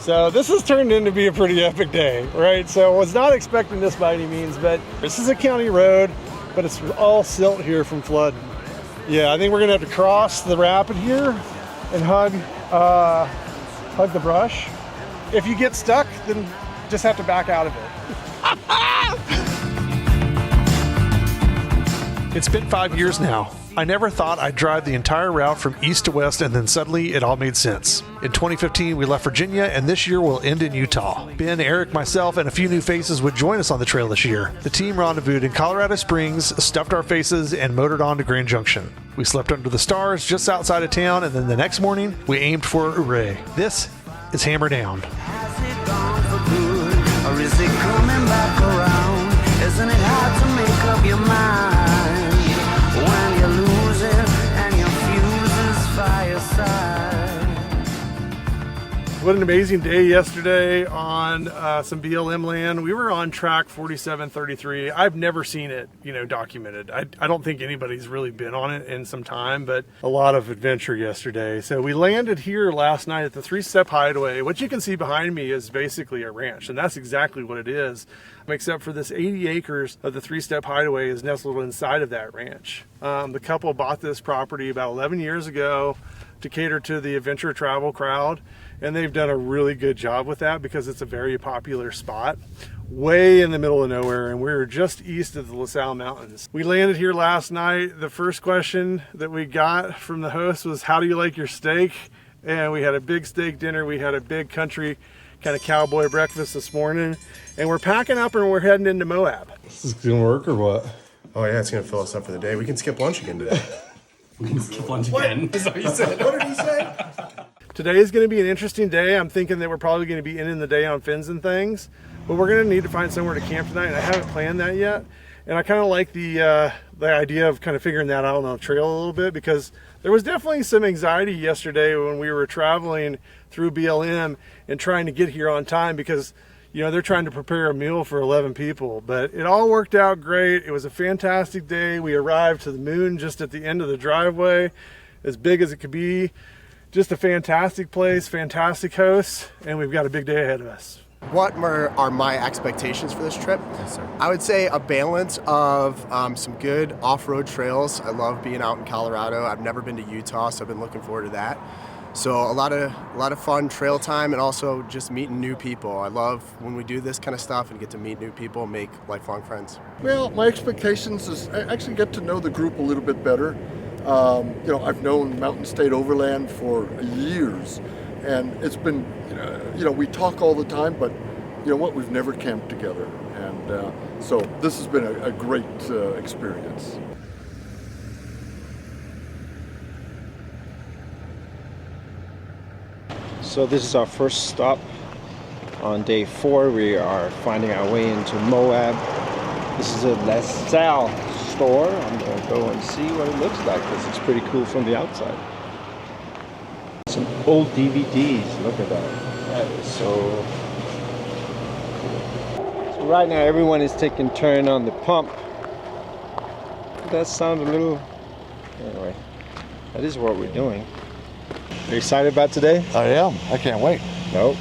So this has turned into be a pretty epic day, right? So I was not expecting this by any means, but this is a county road, but it's all silt here from flood. Yeah, I think we're gonna have to cross the rapid here and hug the brush. If you get stuck, then just have to back out of it. It's been 5 years now. I never thought I'd drive the entire route from east to west, and then suddenly it all made sense. In 2015, we left Virginia, and this year we'll end in Utah. Ben, Eric, myself, and a few new faces would join us on the trail this year. The team rendezvoused in Colorado Springs, stuffed our faces, and motored on to Grand Junction. We slept under the stars just outside of town, and then the next morning, we aimed for Ouray. This is Hammer Down. Has it gone for good, or is it coming back around? Isn't it hard to make up your mind when you lose it and your fuses fireside? What an amazing day yesterday on some BLM land. We were on track 4733. I've never seen it, documented. I don't think anybody's really been on it in some time, but a lot of adventure yesterday. So we landed here last night at the Step Hideaway. What you can see behind me is basically a ranch, and that's exactly what it is, except for this 80 acres of the Step Hideaway is nestled inside of that ranch. The couple bought this property about 11 years ago to cater to the adventure travel crowd. And they've done a really good job with that because it's a very popular spot way in the middle of nowhere, and we're just east of the LaSalle Mountains. We landed here last night. The first question that we got from the host was, how do you like your steak? And we had a big steak dinner. We had a big country kind of cowboy breakfast this morning, and we're packing up and we're heading into Moab. This is gonna work or what? Oh yeah, it's gonna fill us up for the day. We can skip lunch again today. We can skip lunch again. Is that what you said? What did he say? Today is going to be an interesting day. I'm thinking that we're probably going to be in the day on fins and things, but we're going to need to find somewhere to camp tonight, and I haven't planned that yet. And I kind of like the idea of kind of figuring that out on the trail a little bit, because there was definitely some anxiety yesterday when we were traveling through BLM and trying to get here on time, because they're trying to prepare a meal for 11 people, but it all worked out great. It was a fantastic day. We arrived to the moon just at the end of the driveway, as big as it could be. Just a fantastic place, fantastic hosts, and we've got a big day ahead of us. What are my expectations for this trip? Yes, sir. I would say a balance of some good off-road trails. I love being out in Colorado. I've never been to Utah, so I've been looking forward to that. So a lot of fun trail time, and also just meeting new people. I love when we do this kind of stuff and get to meet new people and make lifelong friends. Well, my expectations is I actually get to know the group a little bit better. I've known Mountain State Overland for years, and it's been, we talk all the time, but you know what, we've never camped together, and so this has been a great experience. So this is our first stop on day 4. We are finding our way into Moab. This is a LaSalle store. I'm going to go and see what it looks like, because it's pretty cool from the outside. Some old DVDs. Look at that. That is so cool. So right now everyone is taking turn on the pump. Does that sound a little... Anyway, that is what we're doing. Are you excited about today? I am. I can't wait. Nope.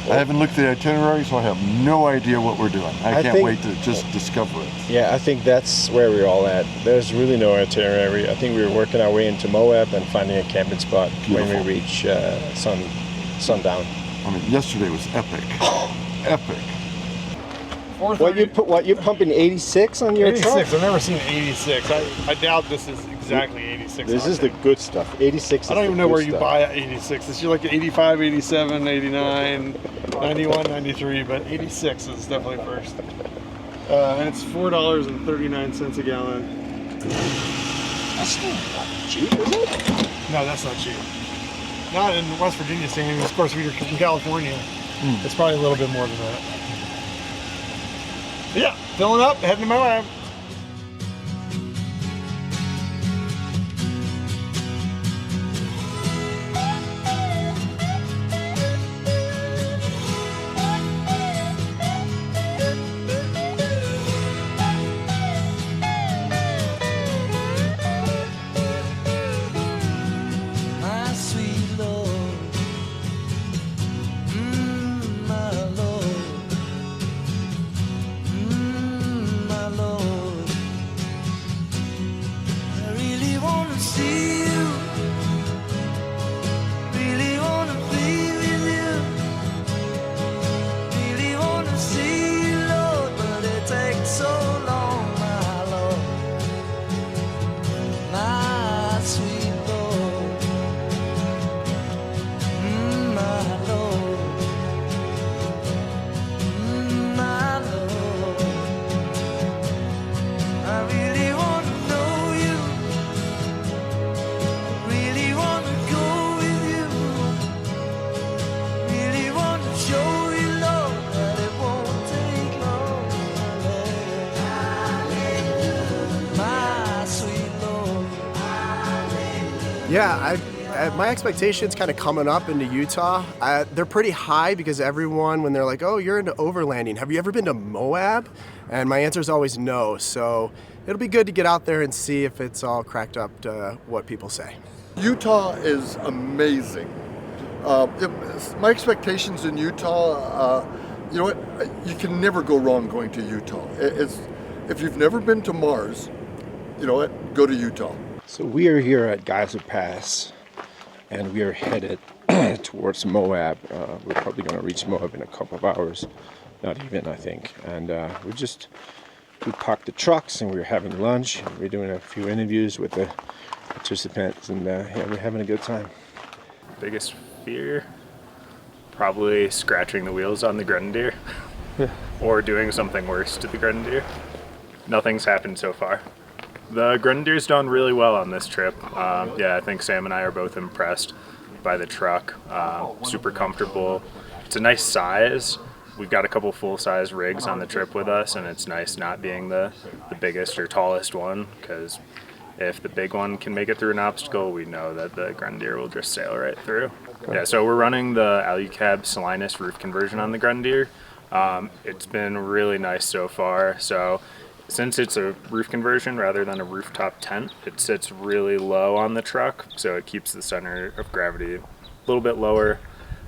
I haven't looked at the itinerary, so I have no idea what we're doing. I can't wait to just discover it. Yeah, I think that's where we're all at. There's really no itinerary. I think we were working our way into Moab and finding a camping spot when we reach sundown. I mean, yesterday was epic. Epic. What you pumping 86 on your 86. truck? I've never seen 86. I doubt this is exactly 86. This is the good stuff. 86. I don't even know where you buy 86. It's like 85, 87, 89, 91, 93, but 86 is definitely first. And it's $4.39 a gallon. That's not cheap, is it? No, that's not cheap. Not in West Virginia, Sam. Of course, we're from California. It's probably a little bit more than that. But yeah, filling up, heading to Moab. My sweet Lord, wanna see you, really wanna be with you, really wanna see you, Lord, but it takes so long, my Lord, my sweet Lord, my Lord, my Lord. I really wanna know you, really wanna go with you, really wanna show you, Lord, that it won't take long, my sweet Lord. Yeah, my expectations kind of coming up into Utah, they're pretty high because everyone, when they're like, oh, you're into overlanding, have you ever been to Moab? And my answer is always no. So it'll be good to get out there and see if it's all cracked up to what people say. Utah is amazing. My expectations in Utah, you know what? You can never go wrong going to Utah. If you've never been to Mars, you know what? Go to Utah. So we are here at Geyser Pass, and we are headed towards Moab. We're probably going to reach Moab in a couple of hours, not even, I think. And we parked the trucks, and we're having lunch. We're doing a few interviews with the participants, and yeah, we're having a good time. Biggest fear? Probably scratching the wheels on the Grenadier or doing something worse to the Grenadier. Nothing's happened so far. The Grenadier's done really well on this trip. Yeah, I think Sam and I are both impressed by the truck. Super comfortable. It's a nice size. We've got a couple full-size rigs on the trip with us, and it's nice not being the biggest or tallest one, because if the big one can make it through an obstacle, we know that the Grenadier will just sail right through. Yeah, so we're running the Alucab Salinas roof conversion on the Grenadier. It's been really nice so far. So since it's a roof conversion rather than a rooftop tent, it sits really low on the truck, so it keeps the center of gravity a little bit lower.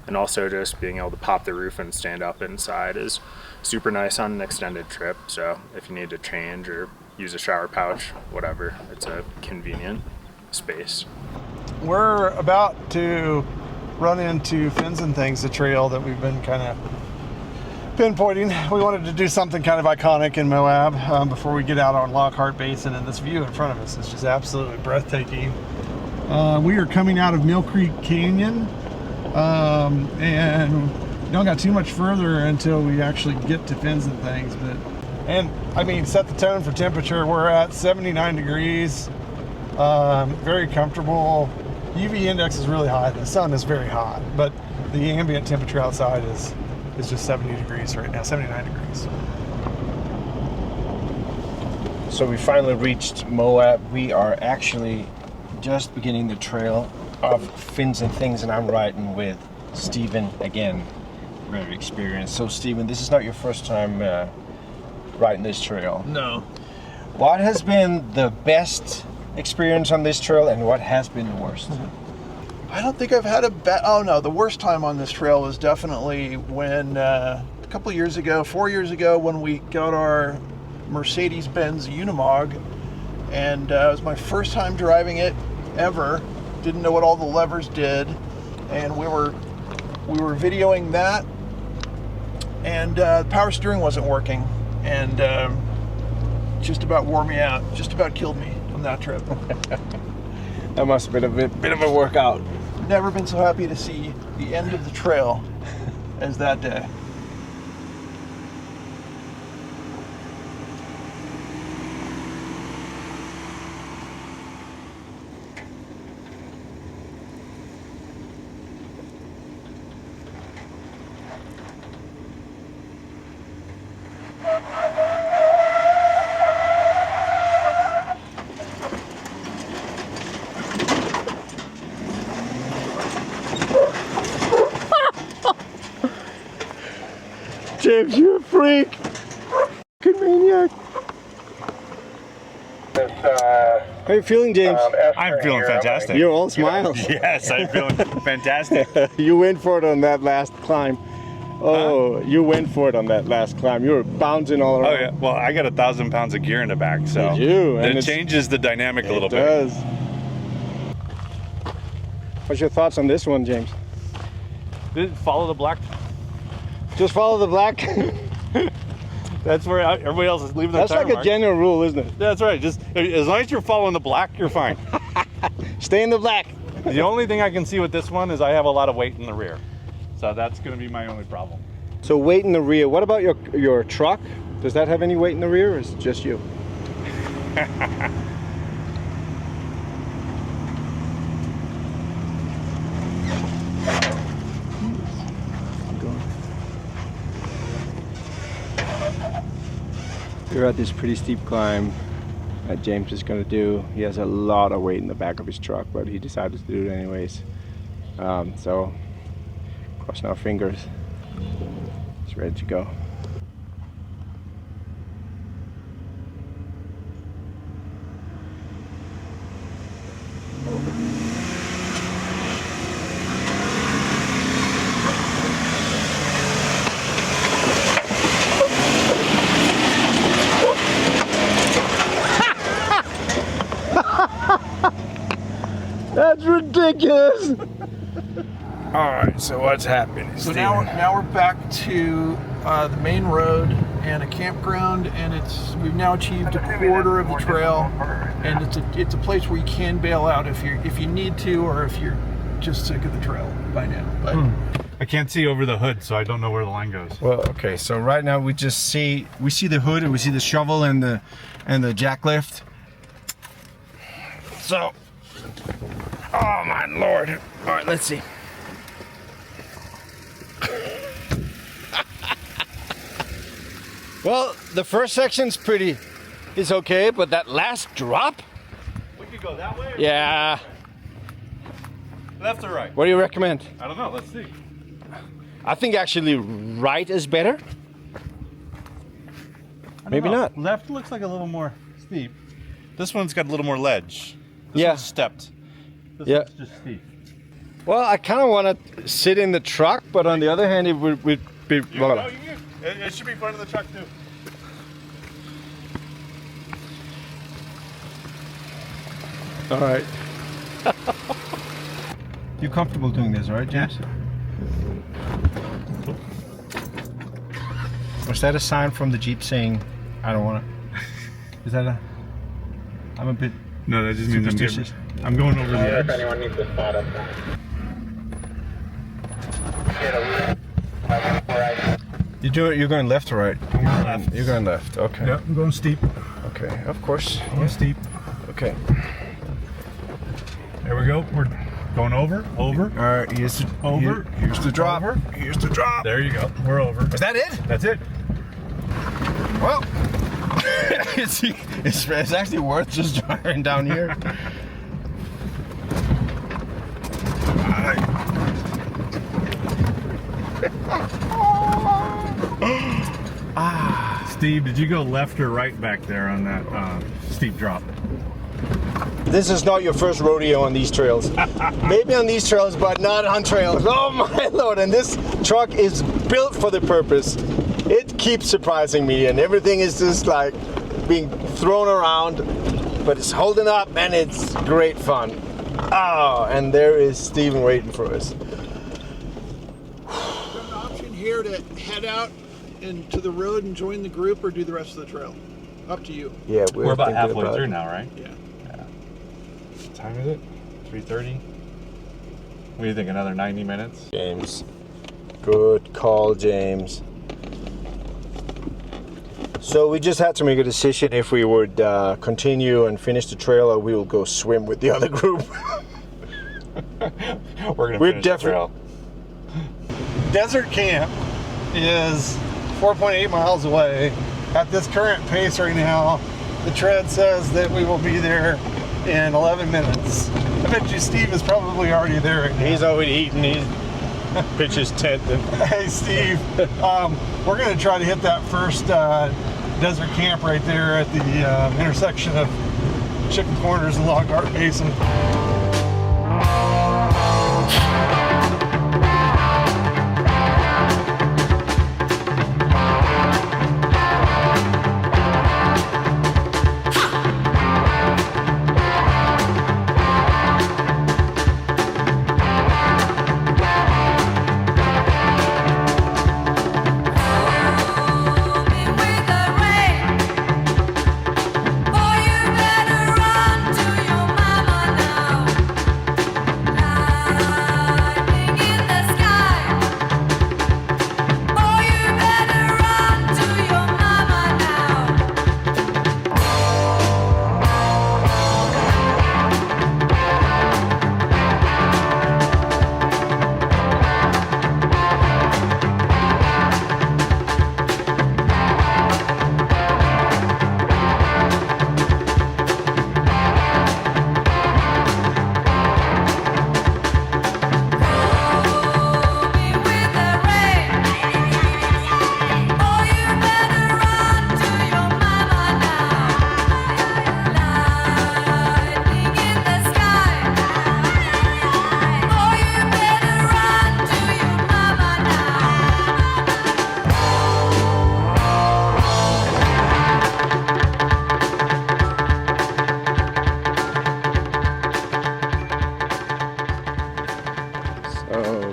And also just being able to pop the roof and stand up inside is super nice on an extended trip. So if you need to change or use a shower pouch, whatever, it's a convenient space. We're about to run into Fins and Things, the trail that we've been kind of pinpointing. We wanted to do something kind of iconic in Moab before we get out on Lockhart Basin, and this view in front of us is just absolutely breathtaking. We are coming out of Mill Creek Canyon, and don't got too much further until we actually get to Fins and Things. And I mean, set the tone for temperature. We're at 79 degrees, very comfortable. UV index is really high. The sun is very hot, but the ambient temperature outside is just 70 degrees right now, 79 degrees. So we finally reached Moab. We are actually just beginning the trail of Fins and Things, and I'm riding with Steven again, very experienced. So Steven, this is not your first time riding this trail. No. What has been the best experience on this trail, and what has been the worst? I don't think I've had a bad. Oh no, the worst time on this trail was definitely when a couple years ago, 4 years ago, when we got our Mercedes-Benz Unimog, and it was my first time driving it ever. Didn't know what all the levers did, and we were videoing that, and the power steering wasn't working, and just about wore me out. Just about killed me on that trip. That must have been a bit of a workout. Never been so happy to see the end of the trail as that day. James, you're a freak! Fucking maniac! How are you feeling, James? I'm feeling fantastic. You're all smiles. Yes, I'm feeling fantastic. You went for it on that last climb. Oh, you went for it on that last climb. You were bouncing all around. Oh yeah. Well, I got 1,000 pounds of gear in the back, so you? and it changes the dynamic a little bit. It does. What's your thoughts on this one, James? Follow the black. Just follow the black? That's where everybody else is leaving their That's like a general rule, isn't it? That's right. Just as long as you're following the black, you're fine. Stay in the black. The only thing I can see with this one is I have a lot of weight in the rear. So that's going to be my only problem. So weight in the rear. What about your truck? Does that have any weight in the rear, or is it just you? We're at this pretty steep climb that James is going to do. He has a lot of weight in the back of his truck, but he decided to do it anyways. So crossing our fingers. It's ready to go. That's ridiculous. All right, so what's happening? So now we're back to the main road and a campground, and we've now achieved a quarter of the trail, and it's a place where you can bail out if you need to, or if you're just sick of the trail by now. But I can't see over the hood, so I don't know where the line goes. Well, okay, so right now we see the hood and we see the shovel and the jacklift. So, oh my lord! All right, let's see. Well, the first section's it's okay, but that last drop? We could go that way? Yeah. Left or right? What do you recommend? I don't know, let's see. I think actually right is better. Maybe not. Left looks like a little more steep. This one's got a little more ledge. This Yeah. one's stepped. This Yeah. one's just steep. Well, I kind of want to sit in the truck, but on the other hand, it would be... It should be fun in the truck too. All right. You comfortable doing this, right, James? Was that a sign from the Jeep saying, I don't want to? Is that a... I'm a bit... No, that just means superstitious. I'm going over the edge. If anyone needs a spot up there. You're going left or right? I'm going left. You're going left, okay. Yep, I'm going steep. Okay, of course. Going steep. Okay. There we go. We're going over. All right, here's the drop. Over. Here's the drop. There you go. We're over. Is that it? That's it. Well, it's actually worth just driving down here. Steve, did you go left or right back there on that steep drop? This is not your first rodeo on these trails. Maybe on these trails, but not on trails. Oh my lord, and this truck is built for the purpose. It keeps surprising me, and everything is just like being thrown around, but it's holding up and it's great fun. Oh, and there is Steven waiting for us. an option here to head out into the road and join the group, or do the rest of the trail. Up to you. Yeah, we're about halfway through now, right? Yeah. What time is it? 3:30? What do you think, another 90 minutes? James. Good call, James. So we just had to make a decision if we would continue and finish the trail, or we will go swim with the other group. We're gonna finish the trail. Desert camp is 4.8 miles away. At this current pace right now, the tread says that we will be there in 11 minutes. I bet you Steve is probably already there right now. He's already eaten. He's pitched his tent. Hey Steve, we're going to try to hit that first desert camp right there at the intersection of Chicken Corners and Lockhart Basin.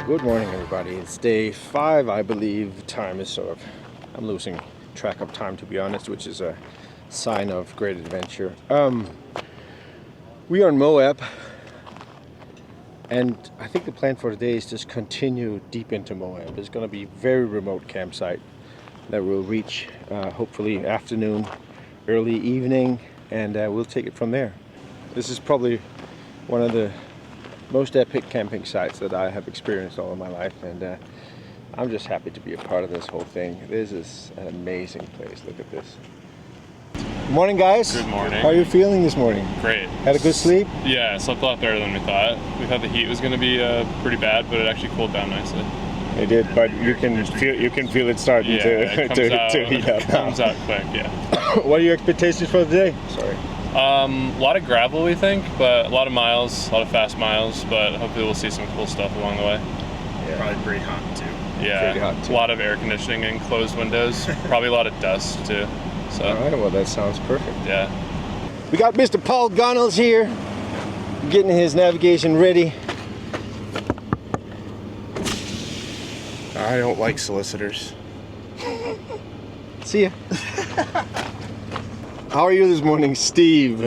Good morning, everybody. It's day 5, I believe. Time is sort of, I'm losing track of time, to be honest, which is a sign of great adventure. We are in Moab, and I think the plan for today is just continue deep into Moab. It's going to be a very remote campsite that we'll reach hopefully afternoon, early evening, and we'll take it from there. This is probably one of the most epic camping sites that I have experienced all of my life, and I'm just happy to be a part of this whole thing. This is an amazing place. Look at this. Good morning, guys. Good morning. How are you feeling this morning? Great. Had a good sleep? Yeah, slept a lot better than we thought. We thought the heat was going to be pretty bad, but it actually cooled down nicely. It did, but you can feel it starting to heat up. It comes out quick, yeah. What are your expectations for the day? Sorry. A lot of gravel, we think, but a lot of miles, a lot of fast miles, but hopefully we'll see some cool stuff along the way. Yeah. Probably pretty hot too. Yeah, pretty hot too. A lot of air conditioning and closed windows. Probably a lot of dust too. So. All right, well that sounds perfect. Yeah. We got Mr. Paul Gunnels here, getting his navigation ready. I don't like solicitors. See ya. How are you this morning, Steve?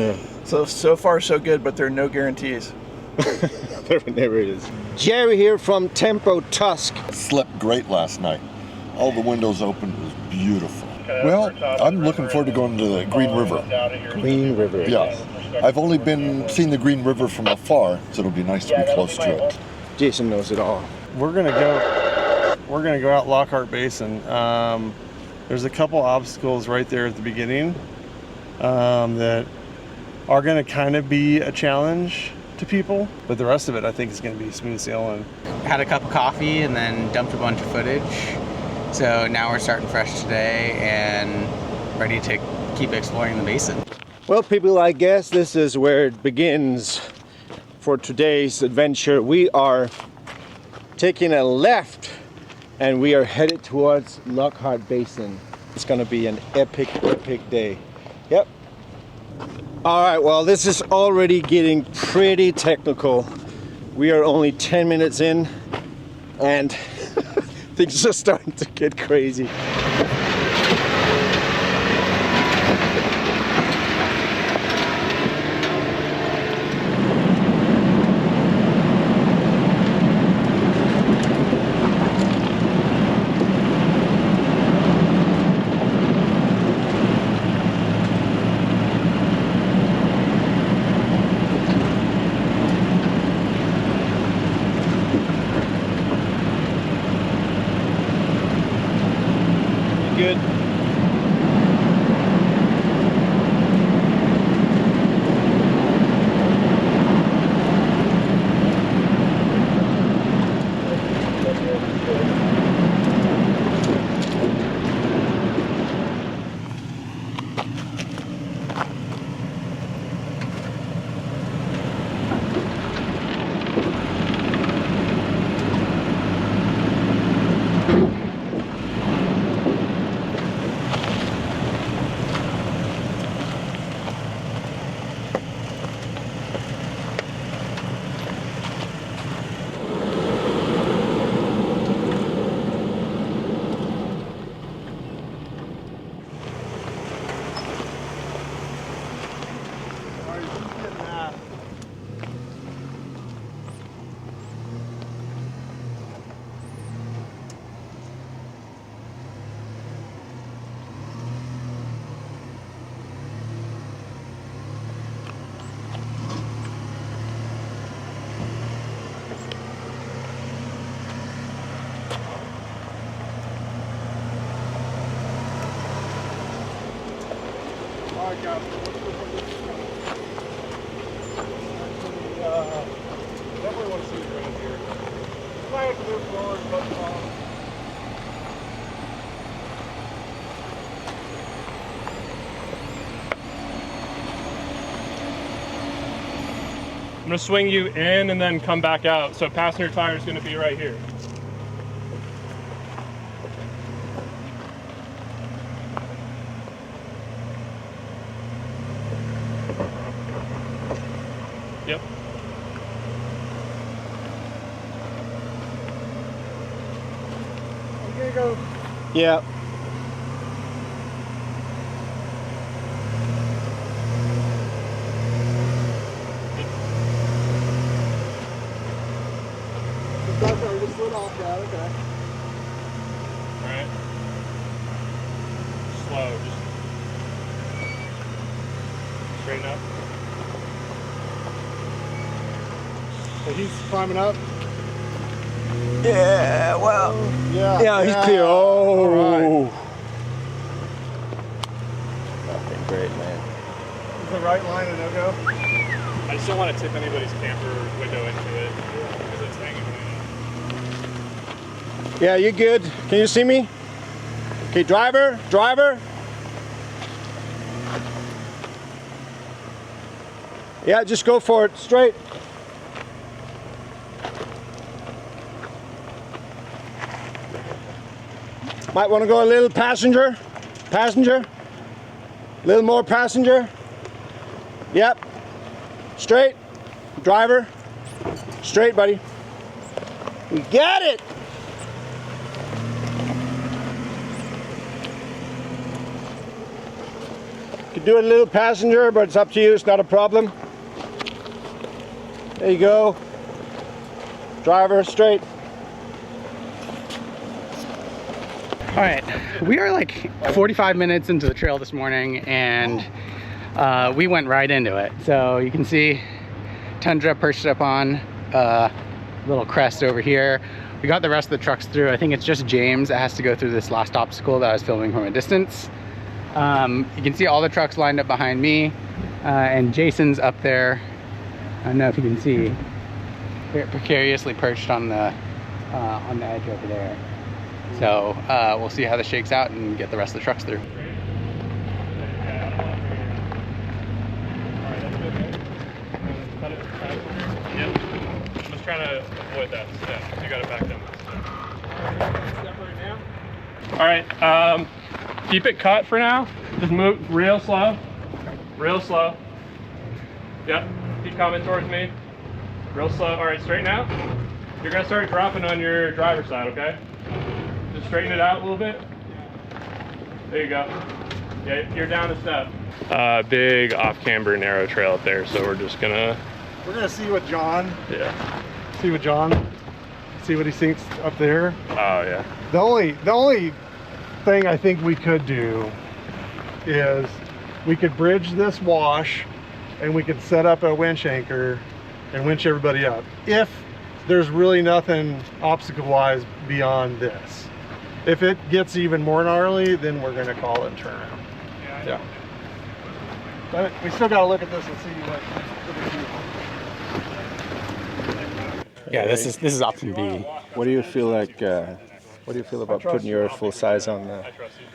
So far so good, but there are no guarantees. There it is. Jerry here from Tempo Tusk. Slept great last night. All the windows open. It was beautiful. Well, I'm looking forward to going to the Green River. Green River. Yeah. I've only seen the Green River from afar, so it'll be nice to be close to it. Jason knows it all. We're gonna go out Lockhart Basin. There's a couple obstacles right there at the beginning that are gonna kind of be a challenge to people, but the rest of it I think is gonna be smooth sailing. Had a cup of coffee and then dumped a bunch of footage. So now we're starting fresh today and ready to keep exploring the basin. Well, people, I guess this is where it begins for today's adventure. We are taking a left and we are headed towards Lockhart Basin. It's gonna be an epic day. Yep. All right, well, this is already getting pretty technical. We are only 10 minutes in and things are starting to get crazy. Good. Definitely want to see it around here. Might have to move forward, but I'm going to swing you in and then come back out. So passenger tire is going to be right here. Yep. you go. Yeah. Just slid off that, okay. Alright. Slow, just straighten up. So he's climbing up. Yeah, well. Yeah, he's clear. Oh. Right. Fucking great, man. Is the right line a no-go? I just don't want to tip anybody's camper window into it because it's hanging right now. Yeah, you good? Can you see me? Okay, driver. Yeah, just go for it, straight. Might want to go a little passenger. A little more passenger. Yep. Straight. Driver. Straight, buddy. We got it. Could do a little passenger, but it's up to you. It's not a problem. There you go. Driver, straight. All right, we are like 45 minutes into the trail this morning, and we went right into it. So you can see Tundra perched up on a little crest over here. We got the rest of the trucks through. I think it's just James that has to go through this last obstacle that I was filming from a distance. You can see all the trucks lined up behind me, and Jason's up there. I don't know if you can see, precariously perched on the edge over there. So we'll see how this shakes out and get the rest of the trucks through. Yep. I'm just trying to avoid that step. You got to back down that step. All right. Keep it cut for now. Just move real slow. Real slow. Yep. Keep coming towards me. Real slow. All right, straighten out. You're gonna start dropping on your driver's side, okay? Just straighten it out a little bit. There you go. Yeah, you're down a step. Big off-camber narrow trail up there, so we're gonna see what John. Yeah. See what he thinks up there. Oh yeah. The only thing I think we could do is we could bridge this wash, and we could set up a winch anchor and winch everybody up. If there's really nothing obstacle-wise beyond this. If it gets even more gnarly, then we're gonna call it and turn around. Yeah. But we still gotta look at this and see what we do. Yeah, this is option B. What do you feel like? What do you feel about putting your full size on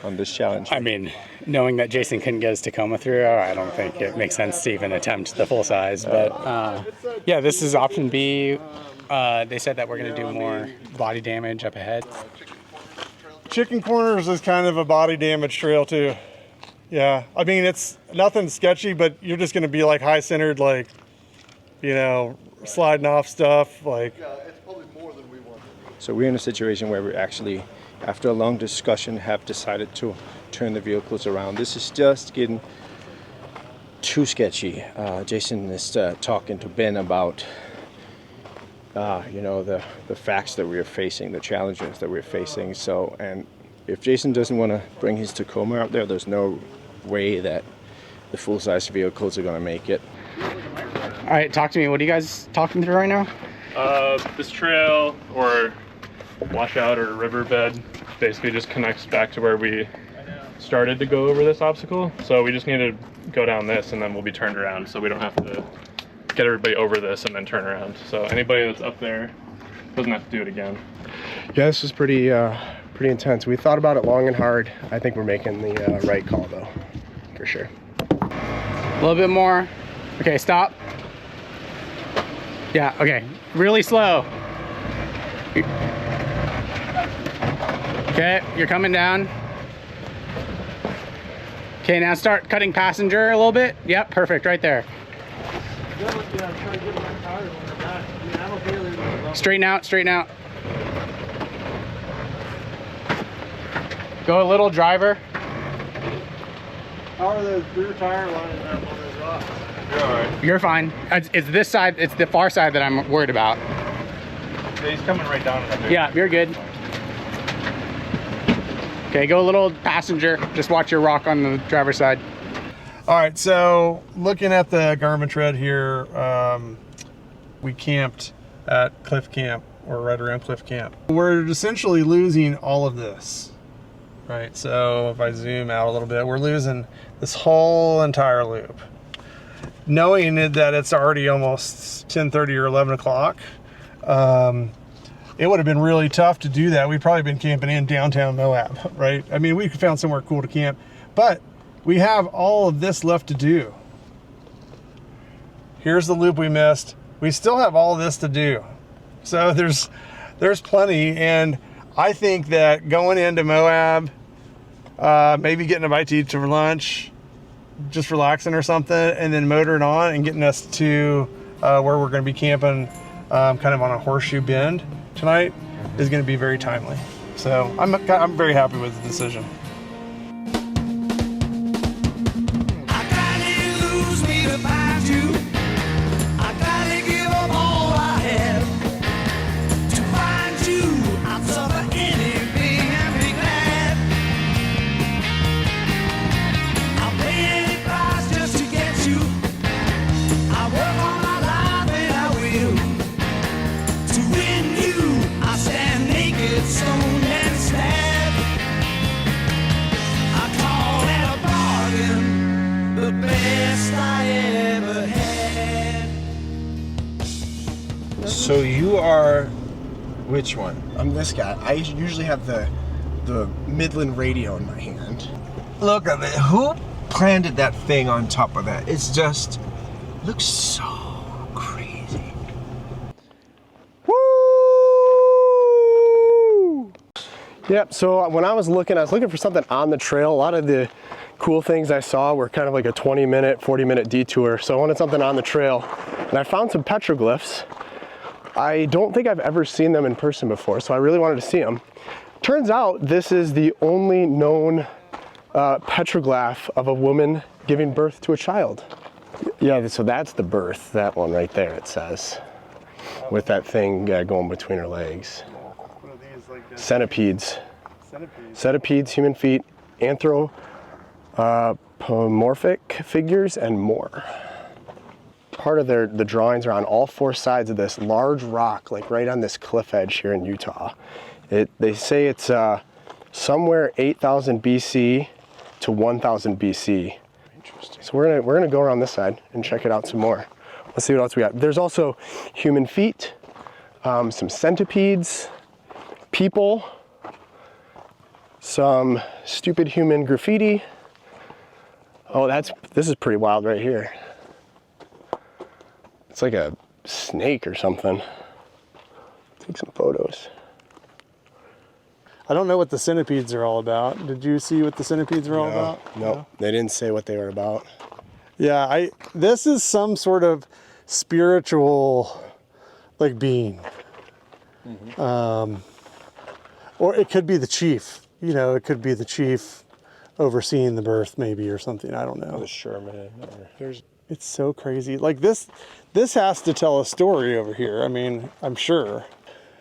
this challenge? I mean, knowing that Jason couldn't get his Tacoma through, I don't think it makes sense to even attempt the full size. But yeah, this is option B. They said that we're going to do more body damage up ahead. Chicken Corners is kind of a body damage trail too. Yeah, I mean, it's nothing sketchy, but you're just going to be like high centered, like, you know, sliding off stuff, like. So we're in a situation where we actually, after a long discussion, have decided to turn the vehicles around. This is just getting too sketchy. Jason is talking to Ben about, you know, the facts that we're facing, the challenges that we're facing. So, and if Jason doesn't want to bring his Tacoma out there, there's no way that the full-size vehicles are going to make it. All right, talk to me. What are you guys talking through right now? This trail, or washout or riverbed, basically just connects back to where we started to go over this obstacle. So we just need to go down this, and then we'll be turned around, so we don't have to get everybody over this and then turn around. So anybody that's up there doesn't have to do it again. Yeah, this was pretty intense. We thought about it long and hard. I think we're making the right call, though, for sure. A little bit more. Okay, stop. Yeah, okay, really slow. Okay, you're coming down. Okay, now start cutting passenger a little bit. Yep, perfect, right there. Straighten out, straighten out. Go a little driver. How are those rear tire lining up on those rocks? You're alright. You're fine. It's this side, it's the far side that I'm worried about. Yeah, he's coming right down on there. Yeah, you're good. Okay, go a little passenger. Just watch your rock on the driver's side. All right, so looking at the Garmin tread here, we camped at Cliff Camp, or right around Cliff Camp. We're essentially losing all of this, right? So if I zoom out a little bit, we're losing this whole entire loop. Knowing that it's already almost 10:30 or 11 o'clock, it would have been really tough to do that. We'd probably been camping in downtown Moab, right? I mean, we found somewhere cool to camp, but we have all of this left to do. Here's the loop we missed. We still have all this to do. So there's plenty, and I think that going into Moab, maybe getting a bite to eat for lunch, just relaxing or something, and then motoring on and getting us to where we're going to be camping kind of on a horseshoe bend tonight is going to be very timely. So I'm very happy with the decision. So you are which one? I'm this guy. I usually have the Midland radio in my hand. Look at it. Who planted that thing on top of that? It's just looks so crazy. Woo! Yep, so when I was looking for something on the trail. A lot of the cool things I saw were kind of like a 20-minute, 40-minute detour. So I wanted something on the trail. And I found some petroglyphs. I don't think I've ever seen them in person before, so I really wanted to see them. Turns out this is the only known petroglyph of a woman giving birth to a child. Yeah, so that's the birth, that one right there, it says, with that thing going between her legs. What are these, like centipedes. Centipedes. Centipedes, human feet, anthropomorphic figures, and more. Part of the drawings are on all four sides of this large rock, like right on this cliff edge here in Utah. They say it's somewhere 8,000 BC to 1,000 BC. Interesting. So we're gonna go around this side and check it out some more. Let's see what else we got. There's also human feet, some centipedes, people, some stupid human graffiti. Oh, this is pretty wild right here. It's like a snake or something. Take some photos. I don't know what the centipedes are all about. Did you see what the centipedes are all about? No, they didn't say what they were about. Yeah, this is some sort of spiritual, like, being. Mm-hmm. Or it could be the chief. You know, it could be the chief overseeing the birth, maybe, or something. I don't know. The Sherman. It's so crazy. Like this has to tell a story over here. I mean, I'm sure.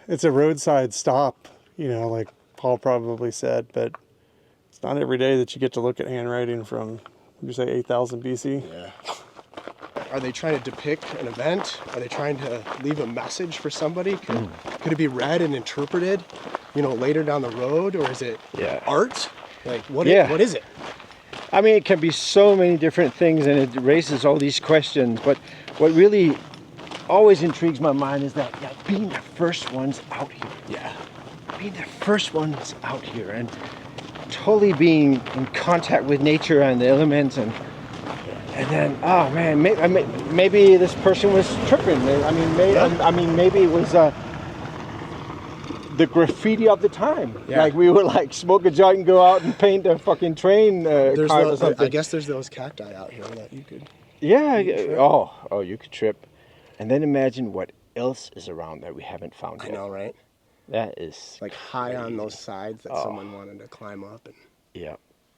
It's a roadside stop, you know, like Paul probably said, but it's not every day that you get to look at handwriting from, would you say 8,000 BC? Yeah. Are they trying to depict an event? Are they trying to leave a message for somebody? Could it be read and interpreted, you know, later down the road? Or is it art? Like, what is it? I mean, it can be so many different things, and it raises all these questions. But what really always intrigues my mind is that being the first ones out here. Yeah. Being the first ones out here and totally being in contact with nature and the elements, and then, oh man, maybe this person was tripping. I mean, maybe it was the graffiti of the time. Yeah. Like we would like smoke a joint and go out and paint a fucking train car or something. I guess there's those cacti out here that you could. Yeah. Oh, you could trip, and then imagine what else is around that we haven't found yet. I know, right? That is like high on those sides that Oh. someone wanted to climb up and Yeah,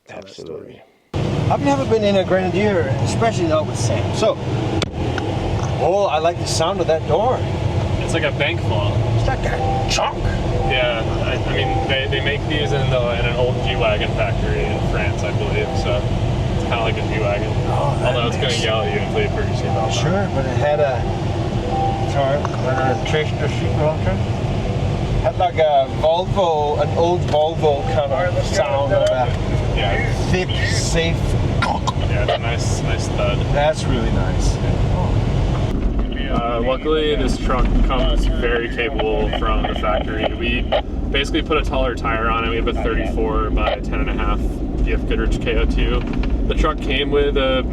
tell that absolutely. story. I've never been in a Grenadier, especially not with sand. So, oh, I like the sound of that door. It's like a bank vault. It's like a chunk. Yeah, I mean, they make these in an old G-Wagon factory in France, I believe, so it's kind of like a G-Wagon. Oh, although it's going to yell at you until you put your seatbelt on. Sure, but it had a had like a Volvo, an old Volvo kind of sound of a thick, safe. Yeah, it's a nice thud. That's really nice. Luckily, this truck comes very capable from the factory. We basically put a taller tire on it. We have a 34 by 10.5 DF Goodrich KO2. The truck came with the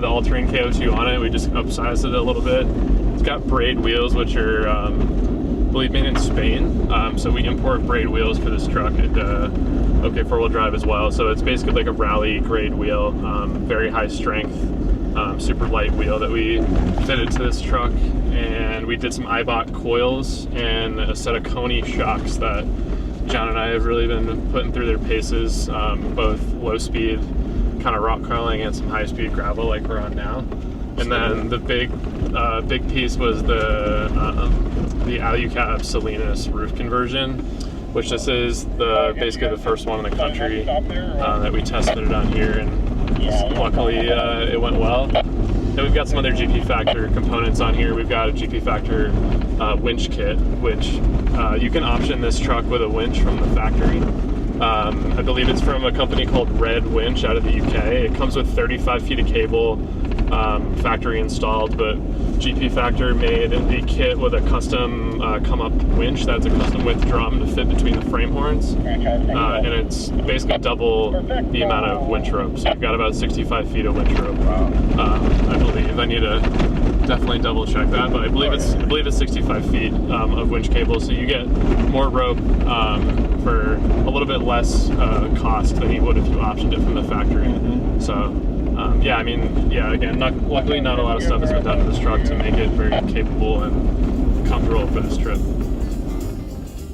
all-terrain KO2 on it. We just upsized it a little bit. It's got braid wheels, which are, I believe, made in Spain. So we import braid wheels for this truck. Okay, four-wheel drive as well. So it's basically like a rally grade wheel, very high strength, super light wheel that we fitted to this truck. And we did some Ibot coils and a set of Coney shocks that John and I have really been putting through their paces, both low speed, kind of rock crawling, and some high speed gravel like we're on now. And then the big piece was the Alucab Salinas roof conversion, which this is basically the first one in the country that we tested it on here, and luckily it went well. And we've got some other GP Factor components on here. We've got a GP Factor winch kit, which you can option this truck with a winch from the factory. I believe it's from a company called Red Winch out of the UK. It comes with 35 feet of cable, factory installed, but GP Factor made the kit with a custom come-up winch that's a custom width drum to fit between the frame horns, and it's basically double the amount of winch rope. So you've got about 65 feet of winch rope. I believe. I need to definitely double check that, but I believe it's 65 feet of winch cable, so you get more rope for a little bit less cost than you would if you optioned it from the factory. So. Yeah, I mean, again, luckily not a lot of stuff has been done to this truck to make it very capable and comfortable for this trip.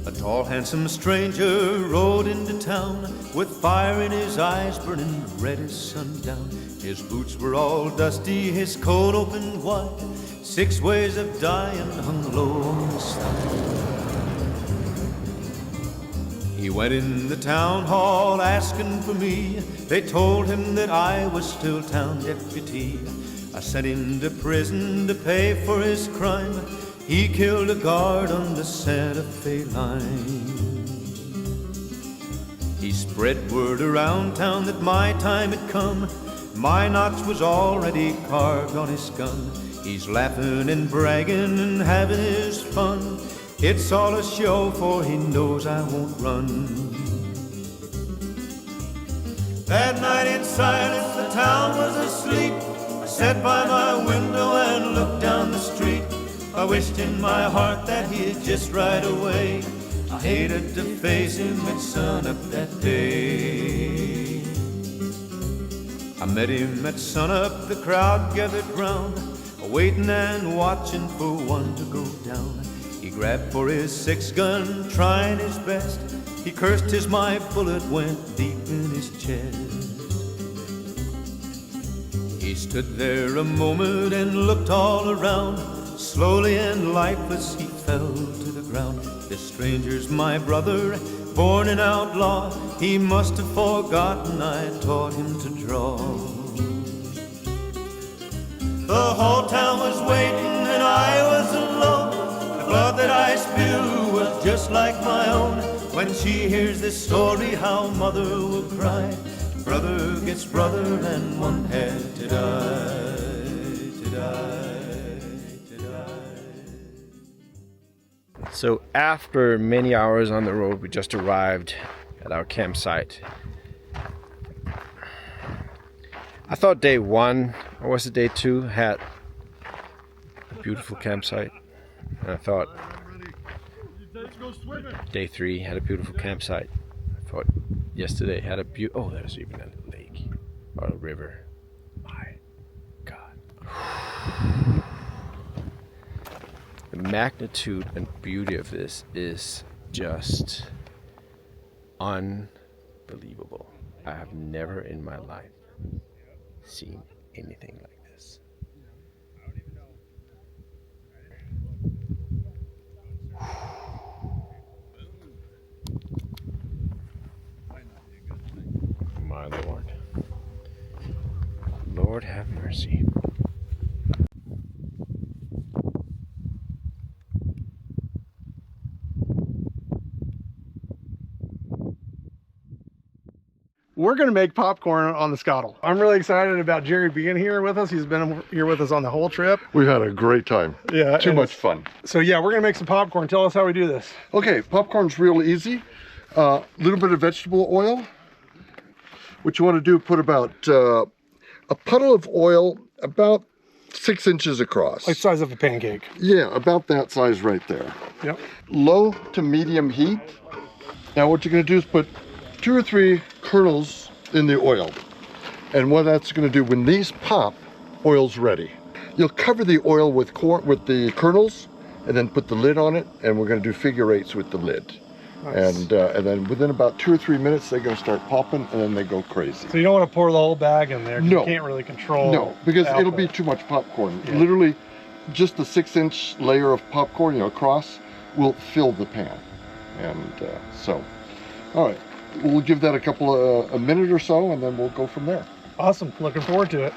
A tall, handsome stranger rode into town with fire in his eyes burning red as sundown. His boots were all dusty, his coat open wide. 6 ways of dying hung low on the side. He went in the town hall asking for me. They told him that I was still town deputy. I sent him to prison to pay for his crime. He killed a guard on the Santa Fe line. He spread word around town that my time had come. My notch was already carved on his gun. He's laughing and bragging and having his fun. It's all a show, for he knows I won't run. That night in silence the town was asleep. I sat by my window and looked down the street. I wished in my heart that he'd just ride away. I hated to face him at sunup that day. I met him at sunup, the crowd gathered round, waiting and watching for one to go down. He grabbed for his 6-gun, trying his best. He cursed as my bullet went deep in his chest. He stood there a moment and looked all around. Slowly and lifeless he fell to the ground. This stranger's my brother, born an outlaw. He must have forgotten I taught him to draw. The whole town was waiting and I was alone. The blood that I spilled was just like my own. When she hears this story, how mother will cry. Brother gets brother and one had to die, to die, to die. So after many hours on the road, we just arrived at our campsite. I thought day 1, or was it day 2, had a beautiful campsite. And I thought day 3 had a beautiful campsite. I thought yesterday had a oh, there's even a lake or a river. My God. The magnitude and beauty of this is just unbelievable. I have never in my life seen anything like this. My Lord. Lord have mercy. We're going to make popcorn on the Scottle. I'm really excited about Jerry being here with us. He's been here with us on the whole trip. We had a great time. Yeah. Too much fun. So yeah, we're going to make some popcorn. Tell us how we do this. Okay, popcorn's real easy. A little bit of vegetable oil. What you want to do, put about a puddle of oil about 6 inches across. Like the size of a pancake. Yeah, about that size right there. Yep. Low to medium heat. Now what you're going to do is put 2 or 3 kernels in the oil. And what that's going to do, when these pop, oil's ready. You'll cover the oil with the kernels and then put the lid on it, and we're going to do figure 8s with the lid. Nice. And then within about 2 or 3 minutes, they're going to start popping, and then they go crazy. So you don't want to pour the whole bag in there. No. You can't really control. No, because it'll be too much popcorn. Yeah. Literally, just the 6-inch layer of popcorn, across, will fill the pan. And so, all right, we'll give that a minute or so, and then we'll go from there. Awesome, looking forward to it.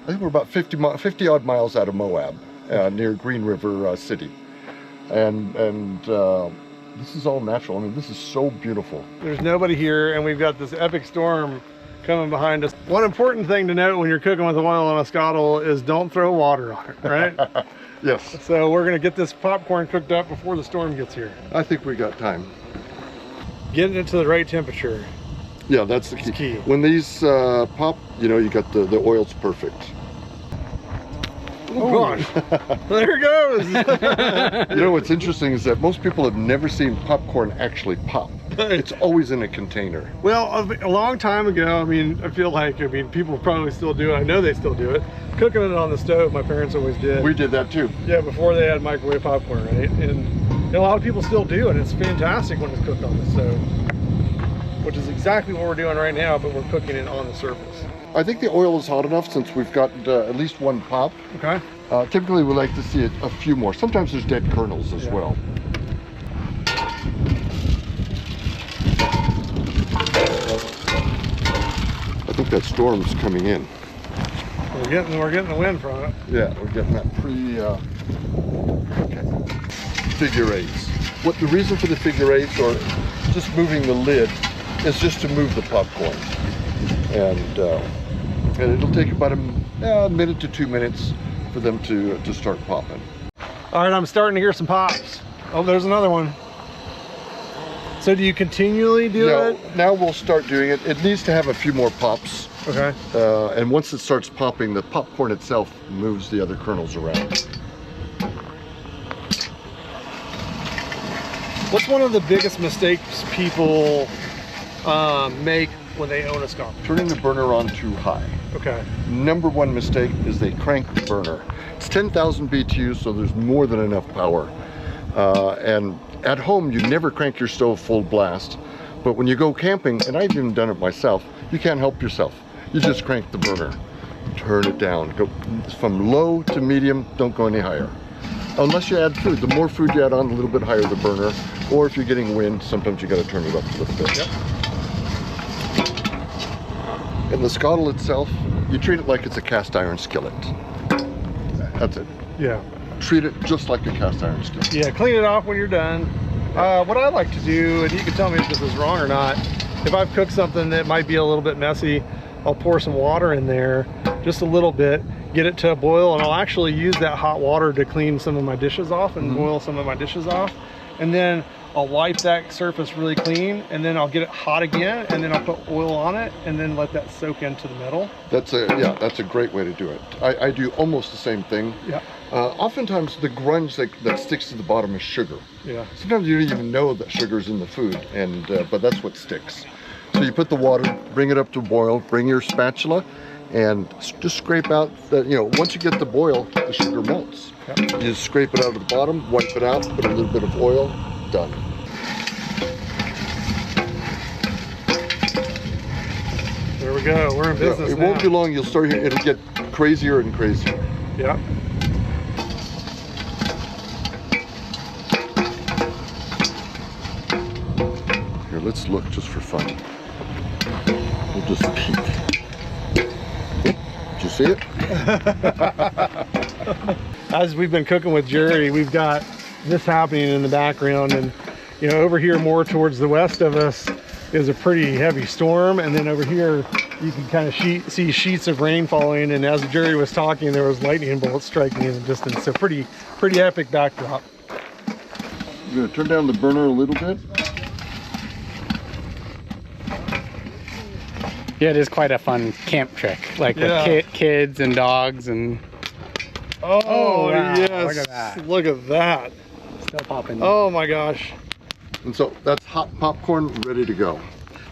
I think we're about 50 odd miles out of Moab, near Green River City, and this is all natural. I mean, this is so beautiful. There's nobody here, and we've got this epic storm coming behind us. One important thing to note when you're cooking with oil on a Scottle is don't throw water on it, right? Yes. So we're gonna get this popcorn cooked up before the storm gets here. I think we got time. Getting it to the right temperature. Yeah, that's the key. When these pop, you got the oil's perfect. Oh gosh, there it goes. What's interesting is that most people have never seen popcorn actually pop. It's always in a container. Well, a long time ago, I feel like, people probably still do it. I know they still do it. Cooking it on the stove, my parents always did. We did that too. Yeah, before they had microwave popcorn, right? And a lot of people still do, and it's fantastic when it's cooked on the stove, which is exactly what we're doing right now, but we're cooking it on the surface. I think the oil is hot enough since we've got at least one pop. Okay. Typically we like to see a few more. Sometimes there's dead kernels as well. I think that storm's coming in. We're getting the wind from it. Yeah, we're getting that okay. Figure 8s. The reason for the figure 8s, or just moving the lid, is just to move the popcorn. And it'll take about a minute to 2 minutes for them to start popping. All right, I'm starting to hear some pops. Oh, there's another one. So do you continually do it? Now we'll start doing it. It needs to have a few more pops. Okay. And once it starts popping, the popcorn itself moves the other kernels around. What's one of the biggest mistakes people make when they own a Scottle? Turning the burner on too high. Okay. Number one mistake is they crank the burner. It's 10,000 BTUs, so there's more than enough power. And at home, you never crank your stove full blast. But when you go camping, and I've even done it myself, you can't help yourself. You just crank the burner. Turn it down. Go from low to medium, don't go any higher. Unless you add food. The more food you add on, a little bit higher the burner. Or if you're getting wind, sometimes you got to turn it up a little bit. Yep. And the Scottle itself, you treat it like it's a cast iron skillet. That's it. Yeah. Treat it just like a cast iron skillet. Yeah, clean it off when you're done. What I like to do, and you can tell me if this is wrong or not, if I've cooked something that might be a little bit messy, I'll pour some water in there, just a little bit, get it to a boil, and I'll actually use that hot water to clean some of my dishes off and boil some of my dishes off. And then I'll wipe that surface really clean, and then I'll get it hot again, and then I'll put oil on it, and then let that soak into the metal. That's a great way to do it. I do almost the same thing. Yeah. Oftentimes the grunge that sticks to the bottom is sugar. Yeah. Sometimes you don't even know that sugar's in the food, and but that's what sticks. So you put the water, bring it up to boil, bring your spatula, and just scrape out that, once you get the boil, the sugar melts. Yep. You just scrape it out of the bottom, wipe it out, put a little bit of oil, done. we go. We're in business It now. won't be long. You'll start here. It'll get crazier and crazier. Yeah. Here, let's look just for fun. We'll just peek. Did you see it? As we've been cooking with Jerry, we've got this happening in the background, and you know, over here more towards the west of us is a pretty heavy storm, and then over here you can kind of see sheets of rain falling, and as Jerry was talking, there was lightning bolts striking in the distance. So pretty epic backdrop. I'm gonna turn down the burner a little bit. Yeah, it is quite a fun camp trick, like Yeah. with kids and dogs and. Oh, wow. yes! Look at that. Look at that! Still popping. Oh my gosh! And so that's hot popcorn ready to go.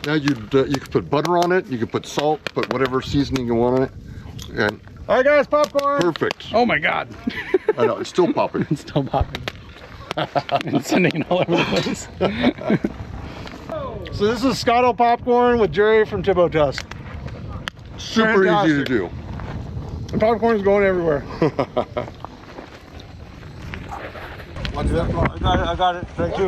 Now you could put butter on it, you could put salt, put whatever seasoning you want on it. And all right, guys, popcorn. Perfect. Oh my God! I know it's still popping. It's still popping. It's sending it all over the place. So this is Scotto popcorn with Jerry from Thibaut Tusk. Super easy to do. The popcorn is going everywhere. I got it. Thank you.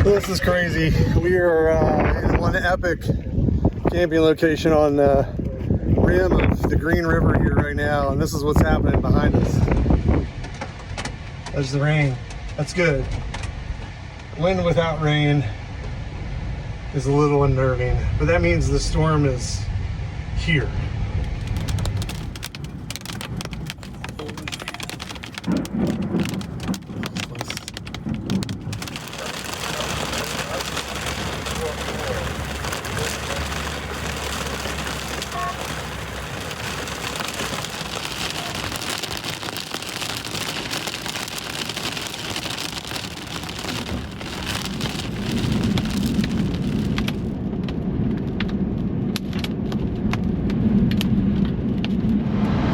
This is crazy. We are in one epic camping location on the rim of the Green River here right now, and this is what's happening behind us. There's the rain. That's good. Wind without rain is a little unnerving, but that means the storm is here.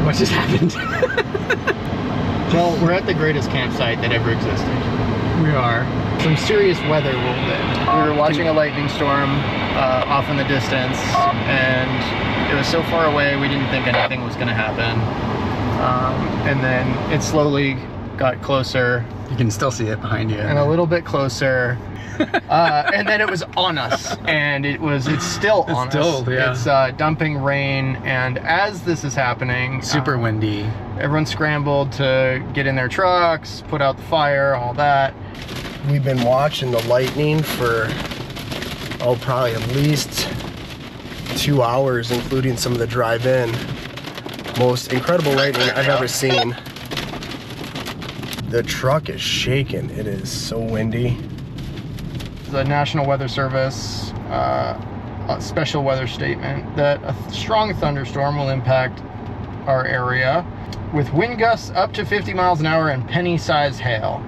What just happened? Well, we're at the greatest campsite that ever existed. We are. Some serious weather rolled in. We were watching a lightning storm off in the distance, and it was so far away we didn't think anything was going to happen. And then it slowly got closer. You can still see it behind you. And a little bit closer. And then it was on us, and it's still on us. Yeah. It's dumping rain, and as this is happening, super windy. Everyone scrambled to get in their trucks, put out the fire, all that. We've been watching the lightning for probably at least 2 hours, including some of the drive-in. Most incredible lightning I've ever seen. The truck is shaking. It is so windy. The National Weather Service a special weather statement that a strong thunderstorm will impact our area with wind gusts up to 50 miles an hour and penny-sized hail.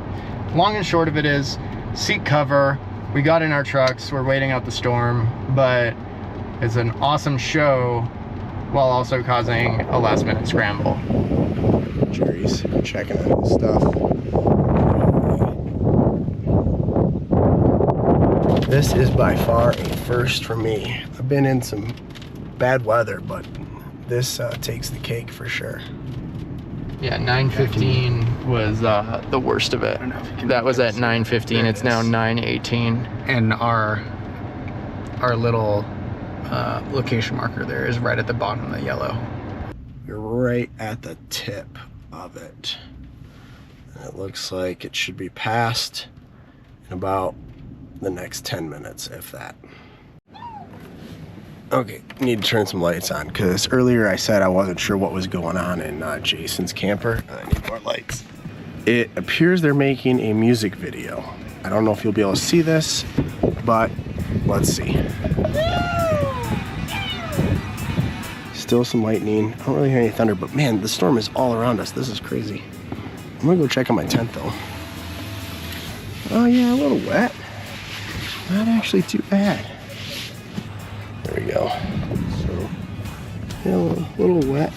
Long and short of it is, seek cover. We got in our trucks, we're waiting out the storm, but it's an awesome show while also causing a last-minute scramble. Jerry's checking out his stuff. This is by far a first for me. I've been in some bad weather, but this takes the cake for sure. Yeah, 9:15 was the worst of it. That was at 9:15. It's now 9:18. And our little location marker there is right at the bottom of the yellow. You're right at the tip of it. And it looks like it should be passed in about the next 10 minutes, if that. Okay, need to turn some lights on because earlier I said I wasn't sure what was going on in Jason's camper. I need more lights. It appears they're making a music video. I don't know if you'll be able to see this, but let's see. Still some lightning. I don't really hear any thunder, but man, the storm is all around us. This is crazy. I'm gonna go check on my tent though. Oh yeah, a little wet. Not actually too bad. There we go. So, yeah, a little wet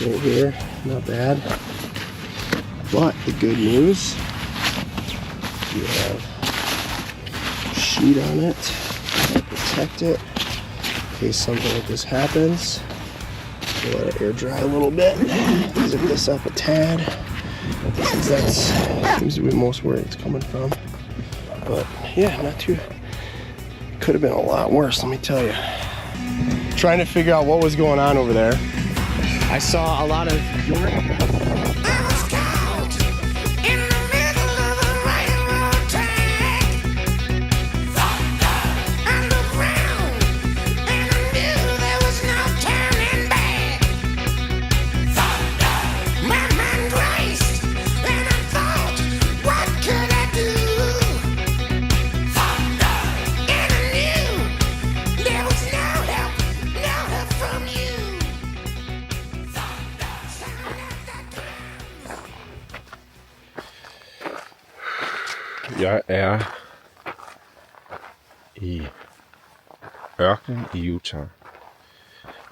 right here. Not bad. But the good news, we have sheet on it to protect it in case something like this happens. We'll let it air dry a little bit. Zip this up a tad, since that seems to be most where it's coming from. But yeah, not too. Could have been a lot worse, let me tell you. Trying to figure out what was going on over there. I saw a lot of Jeg er i ørkenen i Utah,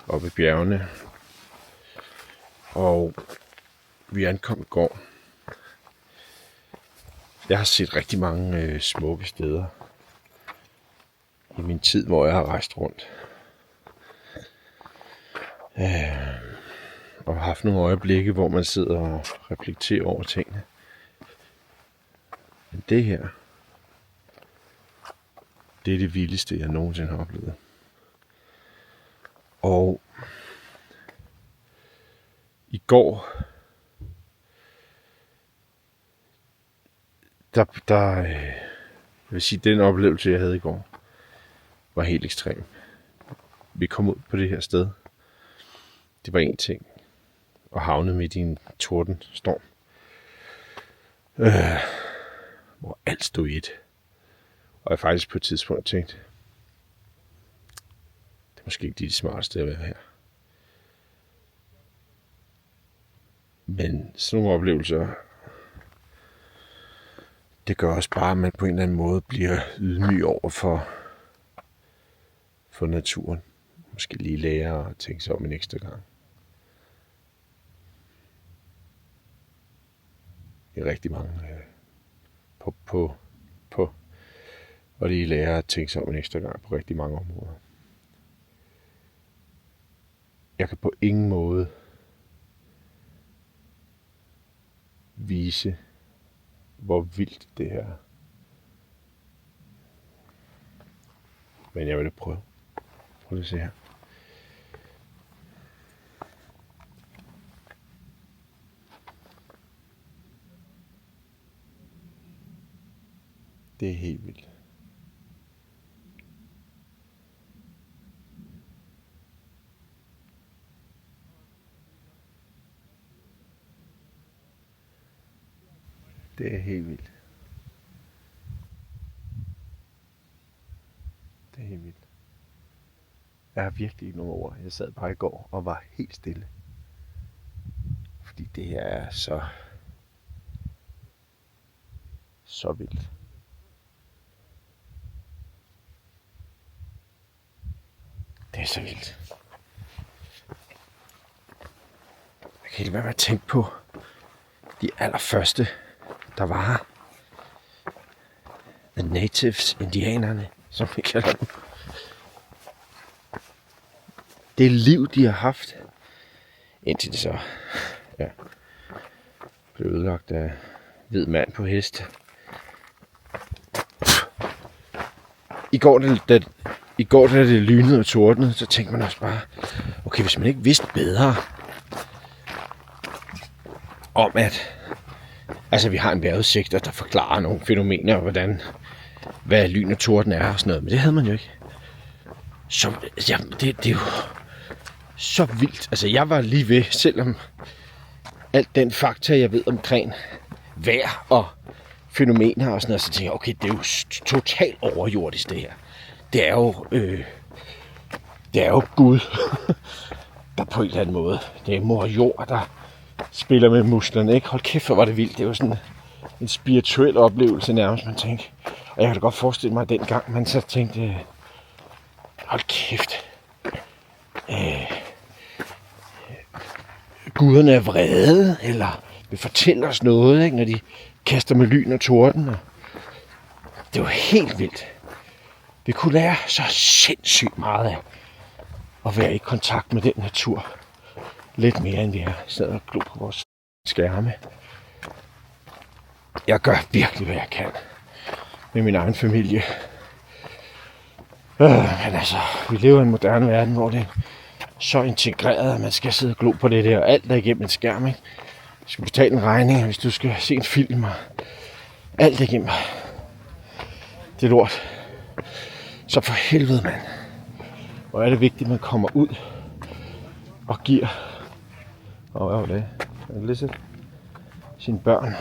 oppe i bjergene, og vi ankom i går. Jeg har set rigtig mange smukke steder i min tid, hvor jeg har rejst rundt. Og har haft nogle øjeblikke, hvor man sidder og reflekterer over tingene. Men det her, det er det vildeste, jeg nogensinde har oplevet. Og i går, jeg vil sige, den oplevelse, jeg havde i går, var helt ekstrem. Vi kom ud på det her sted. Det var en ting. Og havnede midt i en tordenstorm. Hvor alt stod i et. Og jeg faktisk på et tidspunkt tænkte, det er måske ikke de smarteste at være her. Men sådan nogle oplevelser, det gør også bare, at man på en eller anden måde bliver ydmyg over for naturen. Måske lige lære at tænke sig om en ekstra gang. Det er rigtig mange og lige lære at tænke sig om en ekstra gang på rigtig mange områder. Jeg kan på ingen måde vise, hvor vildt det her er. Men jeg vil prøve. Prøv at se her. Det er helt vildt. Det er helt vildt. Det er helt vildt. Jeg har virkelig ikke nogen ord. Jeg sad bare i går og var helt stille. Fordi det her er så vildt. Det er så vildt. Jeg kan ikke være med at tænke på de allerførste, der var her. The natives, indianerne, som vi kalder dem. Det liv, de har haft, indtil det så blev ødelagt af hvid mand på hest. I går, da det lynede og tordnede, så tænkte man også bare, okay, hvis man ikke vidste bedre om, at vi har en vejrudsigter, der forklarer nogle fænomener, hvad lyn og torden er og sådan noget, men det havde man jo ikke. Så det er jo så vildt. Altså, jeg var lige ved, selvom alt den fakta, jeg ved omkring vejr og fænomener og sådan noget, så tænkte jeg, okay, det er jo totalt overjordisk det her. Det er jo Gud, der på en eller anden måde. Det er mor jord, der spiller med musklerne, ikke? Hold kæft, hvor var det vildt. Det var sådan en spirituel oplevelse nærmest, man tænkte. Og jeg kan da godt forestille mig, at dengang man så tænkte, hold kæft. Guderne er vrede, eller vil fortælle os noget, ikke? Når de kaster med lyn og torden. Det var helt vildt. Vi kunne lære så sindssygt meget af at være i kontakt med den natur. Lidt mere end vi er. Sidder og glor på vores skærme. Jeg gør virkelig, hvad jeg kan med min egen familie. Men altså, vi lever i en moderne verden, hvor det er så integreret, at man skal sidde og glo på det der. Alt er igennem en skærm, ikke? Du skal betale en regning, hvis du skal se en film, og alt er igennem. Det er lort. Så for helvede, mand. Hvor er det vigtigt, at man kommer ud og giver, og hvad var det? Listen. Sine børn,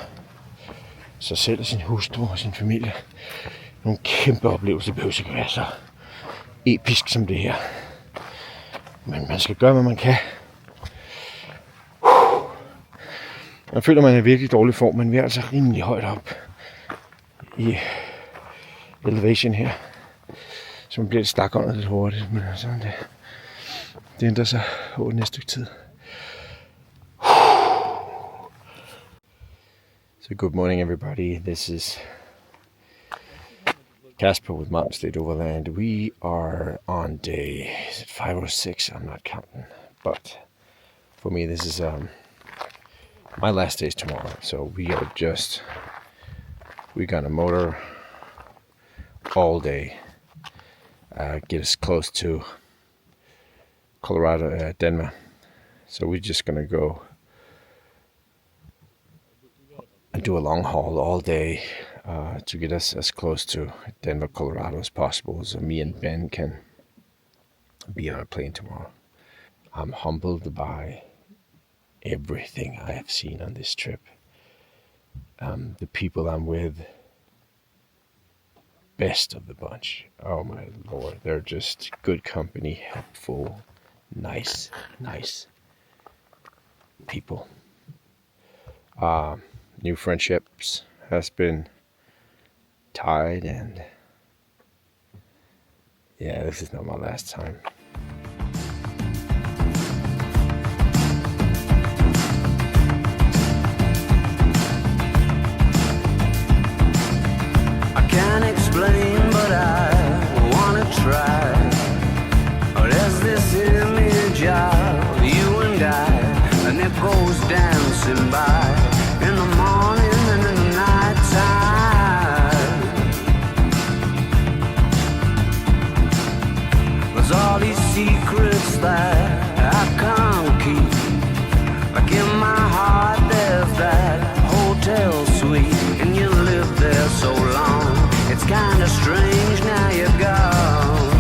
sig selv og sin hustru og sin familie. Nogle kæmpe oplevelser. Det behøver ikke være så episk som det her. Men man skal gøre, hvad man kan. Jeg føler, man er i virkelig dårlig form, men vi er altså rimelig højt op i elevation her. Så man bliver lidt stak under lidt hurtigt, men sådan det ændrer sig over næste stykke tid. So good morning, everybody. This is Casper with Mountain State Overland. We are on day, is it 5 or 6? I'm not counting. But for me, this is my last day is tomorrow. So we're gonna motor all day. Get us close to Colorado, Denver. So we're just gonna go and do a long haul all day to get us as close to Denver, Colorado as possible, so me and Ben can be on a plane tomorrow. I'm humbled by everything I have seen on this trip. The people I'm with, best of the bunch. Oh my lord, they're just good company, helpful, nice people. New friendships has been tied, and yeah, this is not my last time. I can't explain, but I wanna try. There's this image of you and I, and it goes dancing by in the morning and in the night time. There's all these secrets that I can't keep. Like in my heart there's that hotel suite, and you lived there so long. It's kinda strange now you're gone.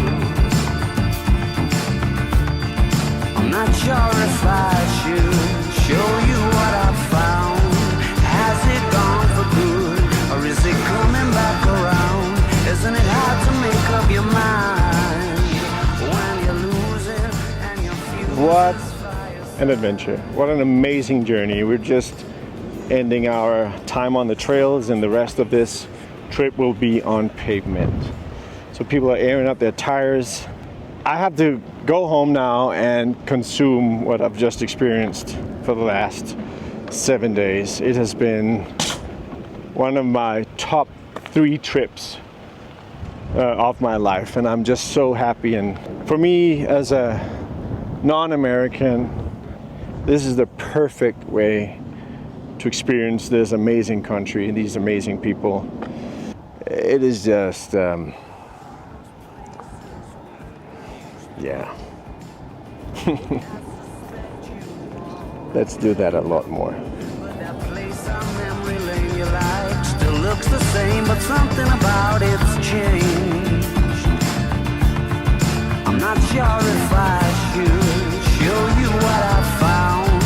I'm not sure if I should show you what I found. Has it gone for good, or is it coming back around? Isn't it hard to make up your mind when you lose it and you feel What an adventure. What an amazing journey. We're just ending our time on the trails, and the rest of this trip will be on pavement. So people are airing up their tires. I have to go home now and consume what I've just experienced for the last 7 days. It has been one of my top 3 trips of my life, and I'm just so happy. And for me, as a non-American, this is the perfect way to experience this amazing country and these amazing people. It is just, yeah. Let's do that a lot more. that place on memory lane you like still looks the same, but something about it's changed. I'm not sure if I should show you what I found.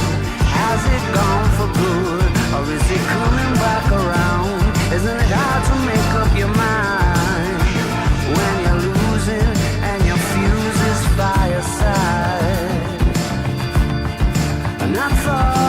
Has it gone for good, or is it coming back around? Isn't it hard to make up your mind when you're losing and your fuse is by your side? And I thought